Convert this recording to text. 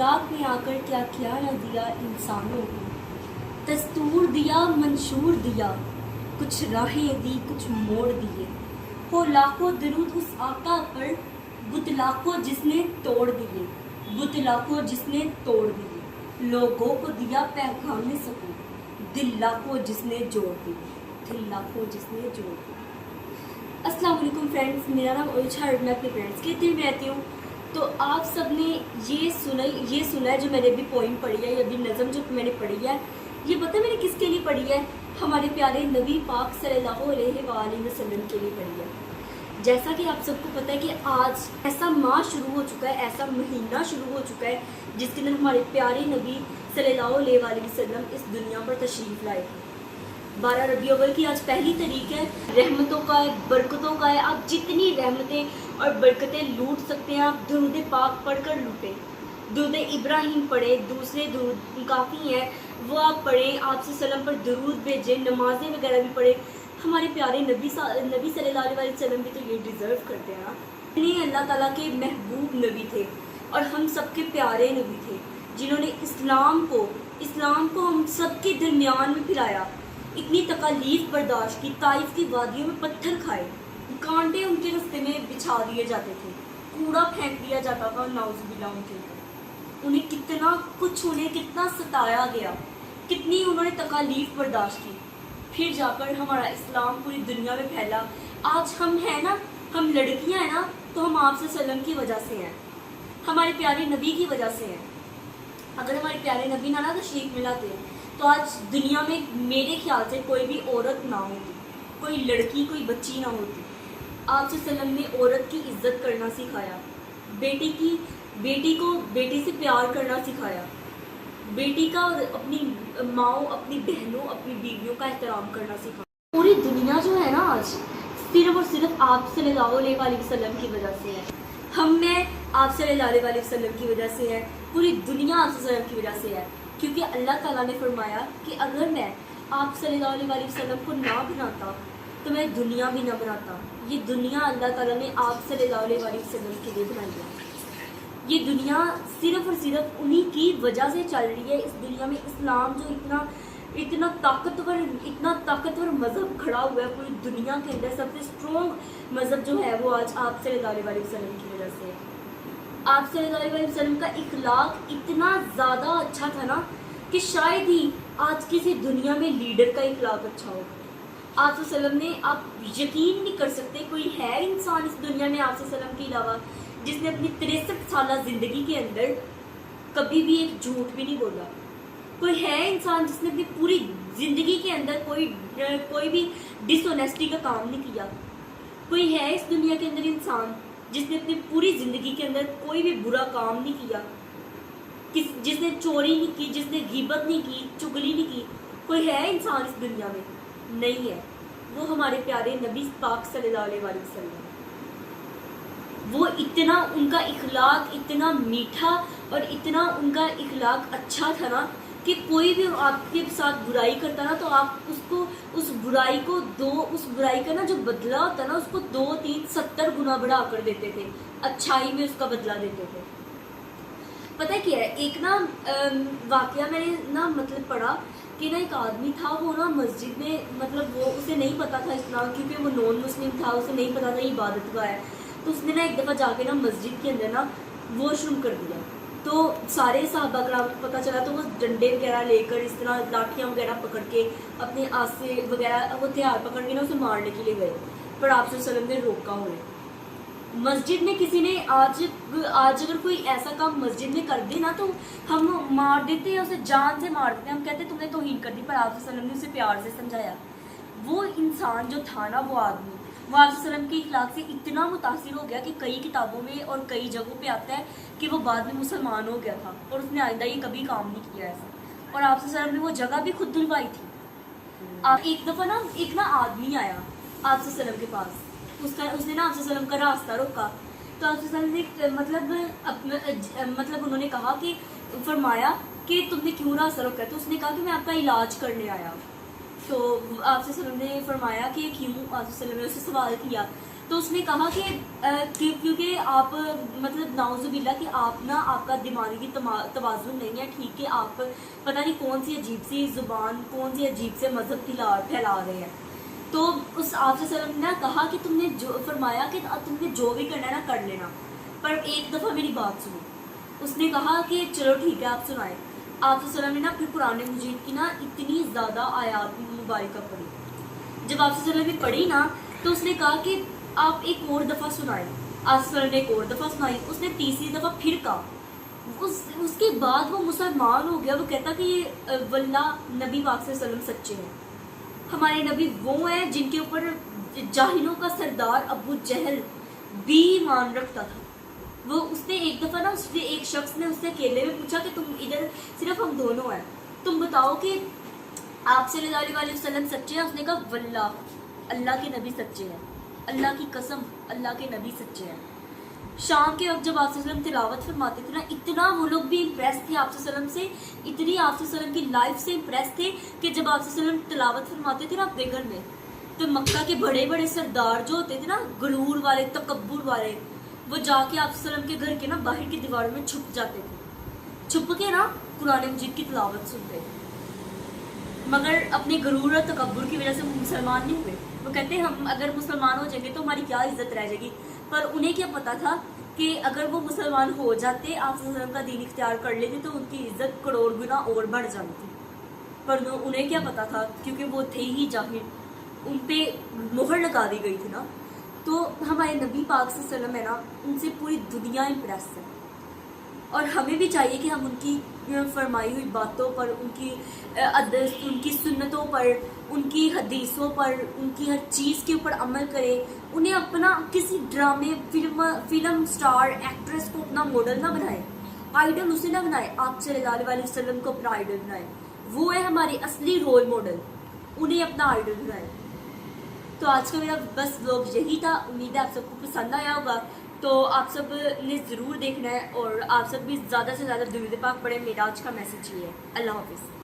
खुराक में आकर क्या क्या न दिया इंसानों को, दस्तूर दिया मंशूर दिया, कुछ राहें दी कुछ मोड़ दिए। हो लाखों दरूद उस आका पर, बुत लाखों जिसने तोड़ दिए, बुत लाखों जिसने तोड़ दिए। लोगों को दिया पैगाम सुकून, दिल लाखों जिसने जोड़ दिए, दिल लाखों जिसने जोड़ दिए। अस्सलाम वालेकुम फ्रेंड्स, मेरा नाम उलझा और मैं अपने फ्रेंड्स के दिल में रहती हूँ। तो आप सब ने ये सुना है जो मैंने अभी पोइम पढ़ी है, या अभी नज़म जो मैंने पढ़ी है, ये पता है मैंने किसके लिए पढ़ी है? हमारे प्यारे नबी पाक सल्लल्लाहु अलैहि वसल्लम के लिए पढ़ी है। जैसा कि आप सबको पता है कि आज ऐसा माह शुरू हो चुका है, ऐसा महीना शुरू हो चुका है जिसके अंदर हमारे प्यारे नबी सल्लल्लाहु अलैहि वसल्लम इस दुनिया पर तशरीफ़ लाए थे। 12 रबी अव्वल की आज पहली तारीख है। रहमतों का है, बरकतों का है। आप जितनी रहमतें और बरकतें लूट सकते हैं आप दुरूद पाक पढ़कर लूटें। दुरूद इब्राहिम पढ़े, दूसरे दुरूद काफ़ी हैं वो आप पढ़ें, आपसे सल्लम पर दुरूद भेजें, नमाजें वगैरह भी पढ़ें। हमारे प्यारे नबी सल्लल्लाहु अलैहि वसल्लम भी तो ये डिज़र्व करते हैं ना। इन्हीं अल्लाह ताला के महबूब नबी थे और हम सबके प्यारे नबी थे जिन्होंने इस्लाम को हम सबके दरमियान में फिराया। इतनी तकलीफ बर्दाश्त की, ताइफ की वादियों में पत्थर खाए, कांटे उनके रास्ते में बिछा दिए जाते थे, कूड़ा फेंक दिया जाता था नाउज़ुबिल्लाह उनके ऊपर। उन्हें कितना सताया गया, कितनी उन्होंने तकलीफ बर्दाश्त की, फिर जाकर हमारा इस्लाम पूरी दुनिया में फैला। आज हम हैं ना, हम लड़कियां हैं ना, तो हम आपसे सल्लम की वजह से हैं, हमारे प्यारे नबी की वजह से हैं। अगर हमारे प्यारे नबी ना तशरीफ़ मिलाते तो आज दुनिया में मेरे ख्याल से कोई भी औरत ना होती, कोई लड़की, कोई बच्ची ना होती। आपसे सल्लम ने औरत की इज्जत करना सिखाया, बेटी को बेटी से प्यार करना सिखाया, बेटी का और अपनी माओ, अपनी बहनों, अपनी बीवियों का एहतराम करना सिखाया। पूरी दुनिया जो है ना आज सिर्फ और सिर्फ आप सल्लल्लाहु अलैहि वसल्लम की वजह से है। मैं आप सल्लल्लाहु अलैहि वसल्लम की वजह से है, पूरी दुनिया आप सल्लम की वजह से है। क्योंकि अल्लाह ताला ने फरमाया कि अगर मैं आप सल्लल्लाहु अलैहि वसल्लम को ना बनाता तो मैं दुनिया भी ना बनाता। ये दुनिया अल्लाह ताला ने आप सल्लल्लाहु अलैहि वसल्लम के लिए बनाई है। ये दुनिया सिर्फ और सिर्फ उन्हीं की वजह से चल रही है। इस दुनिया में इस्लाम जो इतना ताकतवर मज़हब खड़ा हुआ है पूरी दुनिया के अंदर, सबसे स्ट्रॉन्ग मज़हब जो है वो आज आप सल्लल्लाहु अलैहि वसल्लम की वजह से है। आप सल्लल्लाहु अलैहि वसल्लम का इखलाक इतना ज़्यादा अच्छा था ना कि शायद ही आज किसी दुनिया में लीडर का इखलाक अच्छा हो। आप वसल्लम ने, आप यकीन नहीं कर सकते, कोई है इंसान इस दुनिया में आप वसल्लम के अलावा जिसने अपनी 63 साल ज़िंदगी के अंदर कभी भी एक झूठ भी नहीं बोला? कोई है इंसान जिसने अपनी पूरी ज़िंदगी के अंदर कोई भी डिसऑनेस्टी का काम नहीं किया? कोई है इस दुनिया के अंदर इंसान जिसने अपनी पूरी ज़िंदगी के अंदर कोई भी बुरा काम नहीं किया, जिसने चोरी नहीं की, जिसने गीबत नहीं की, चुगली नहीं की? कोई है इंसान इस दुनिया में? नहीं है। वो हमारे प्यारे नबी पाक सल्लल्लाहु अलैहि वसल्लम, वो इतना उनका इखलाक इतना मीठा और इतना उनका इखलाक अच्छा था ना कि कोई भी आपके साथ बुराई करता ना तो आप उसको उस बुराई का ना जो बदला होता ना उसको 2, 3, 70 गुना बढ़ा कर देते थे, अच्छाई में उसका बदला देते थे। पता है क्या है, एक ना वाकया मैंने ना मतलब पढ़ा कि ना एक आदमी था, वो ना मस्जिद में, मतलब वो उसे नहीं पता था इतना, क्योंकि वो नॉन मुस्लिम था, उसे नहीं पता था इबादत का है। तो उसने ना एक दफ़ा जाके ना मस्जिद के अंदर ना वॉशरूम कर दिया। तो सारे सहाबा कराम को पता चला, तो वो डंडे वगैरह लेकर, इस तरह लाठियाँ वगैरह पकड़ के, अपने आसे वगैरह वो हथियार पकड़ के ना उसे मारने के लिए गए, पर आप सल्लल्लाहु अलैहि वसल्लम ने रोका उन्हें। मस्जिद में किसी ने आज अगर कोई ऐसा काम मस्जिद में कर दे ना तो हम मार देते हैं, उसे जान से मार देते हैं। हम कहते तुमने तौहीन कर दी, पर आप सल्लल्लाहु अलैहि वसल्लम ने उसे प्यार से समझाया। वो इंसान जो था ना, वो आदमी, वो आप सल्लल्लाहु अलैहि वसल्लम के इखलाक से इतना मुतासिर हो गया कि कई किताबों में और कई जगहों पे आता है कि वो बाद में मुसलमान हो गया था और उसने आइंदा ये कभी काम नहीं किया ऐसा। और आप सल्लल्लाहु अलैहि वसल्लम ने वो जगह भी खुद दिलवाई थी। एक दफ़ा ना एक ना आदमी आया आप सल्लल्लाहु अलैहि वसल्लम के पास, उसने ना आप सल्लल्लाहु अलैहि वसल्लम का रास्ता रोका। तो आप सल्लल्लाहु अलैहि वसल्लम ने मतलब उन्होंने कहा कि फरमाया कि तुमने क्यों रास्ता रोका? तो उसने कहा कि मैं आपका इलाज करने आया। तो आप सल्लल्लाहु अलैहि वसल्लम ने फरमाया कि क्यों? आप सल्लल्लाहु अलैहि वसल्लम ने उससे सवाल किया تو اس نے کہا کہ کیونکہ آپ مطلب نعوذ باللہ کہ آپ نا آپ کا دماغی توازن نہیں ہے ٹھیک ہے، آپ پتہ نہیں کون سی عجیب سی زبان، کون سی عجیب سے مذہب پھیلا رہے ہیں. تو اس آپ سے وسلم نے کہا کہ تم نے جو فرمایا کہ تم نے جو بھی کرنا ہے نا کر لینا، پر ایک دفعہ میری بات سنو. اس نے کہا کہ چلو ٹھیک ہے آپ سنائیں. آپ صلی اللہ علیہ وسلم نے نا پھر قرآن مجید کی نا اتنی زیادہ آیات مبارکہ پڑھی. جب آپ صلی اللہ علیہ وسلم نے پڑھی نا تو اس نے کہا کہ آپ ایک اور دفعہ سنائیں. آپ صلی اللہ علیہ وسلم نے ایک اور دفعہ سنائی. اس نے تیسری دفعہ پھر کہا. اس کے بعد وہ مسلمان ہو گیا. وہ کہتا کہ یہ واللہ نبی پاک صلی اللہ علیہ وسلم سچے ہیں. ہمارے نبی وہ ہیں جن کے اوپر جاہلوں کا سردار ابو جہل بھی ایمان رکھتا تھا. وہ اس نے ایک دفعہ نا ایک شخص نے اس سے اکیلے میں پوچھا کہ تم ادھر صرف ہم دونوں ہیں، تم بتاؤ کہ آپ صلی اللہ علیہ وسلم سچے ہیں؟ اس نے کہا واللہ اللہ کے نبی سچے ہیں، اللہ کی قسم اللہ کے نبی سچے ہیں. شام کے وقت جب آپ صلی اللہ علیہ وسلم تلاوت فرماتے تھے نا اتنا وہ لوگ بھی امپریس تھے آپ صلی اللہ علیہ وسلم سے، اتنی آپ صلی اللہ علیہ وسلم کی لائف سے امپریس تھے کہ جب آپ صلی اللہ علیہ وسلم تلاوت فرماتے تھے نا اپنے گھر میں تو مکہ کے بڑے بڑے سردار جو ہوتے تھے نا غرور والے تکبر والے، وہ جا کے آپ صلی اللہ علیہ وسلم کے گھر کے نا باہر کی دیواروں میں چھپ جاتے تھے، چھپ کے نا قرآن مجید کی تلاوت سنتے تھے. مگر اپنے غرور اور تکبر کی وجہ سے وہ مسلمان نہیں ہوئے. وہ کہتے ہیں ہم اگر مسلمان ہو جائیں گے تو ہماری کیا عزت رہ جائے گی. پر انہیں کیا پتا تھا کہ اگر وہ مسلمان ہو جاتے آپ صلی اللہ علیہ وسلم کا دین اختیار کر لیتے تو ان کی عزت کروڑ گنا اور بڑھ جاتی تھی. پر انہیں کیا پتا تھا کیونکہ وہ تھے ہی جاہل، ان پہ مہر لگا دی گئی تھی نا. تو ہمارے نبی پاک صلی اللہ علیہ وسلم ہے نا ان سے پوری دنیا امپریس ہے، اور ہمیں بھی چاہیے کہ ہم ان کی فرمائی ہوئی باتوں پر، ان کی سنتوں پر، ان کی حدیثوں پر، ان کی ہر چیز کے اوپر عمل کریں. انہیں اپنا کسی ڈرامے فلم سٹار ایکٹریس کو اپنا ماڈل نہ بنائیں، آئیڈل اسے نہ بنائیں. آپ صلی اللہ علیہ وسلم کو اپنا آئیڈل بنائیں، وہ ہے ہمارے اصلی رول ماڈل، انہیں اپنا آئیڈل بنائیں. تو آج کا میرا بس ولاگ یہی تھا. امید ہے آپ سب کو پسند آیا ہوگا. تو آپ سب نے ضرور دیکھنا ہے اور آپ سب بھی زیادہ سے زیادہ درود پاک پڑھیں. میرا آج کا میسج یہ ہے. اللہ حافظ.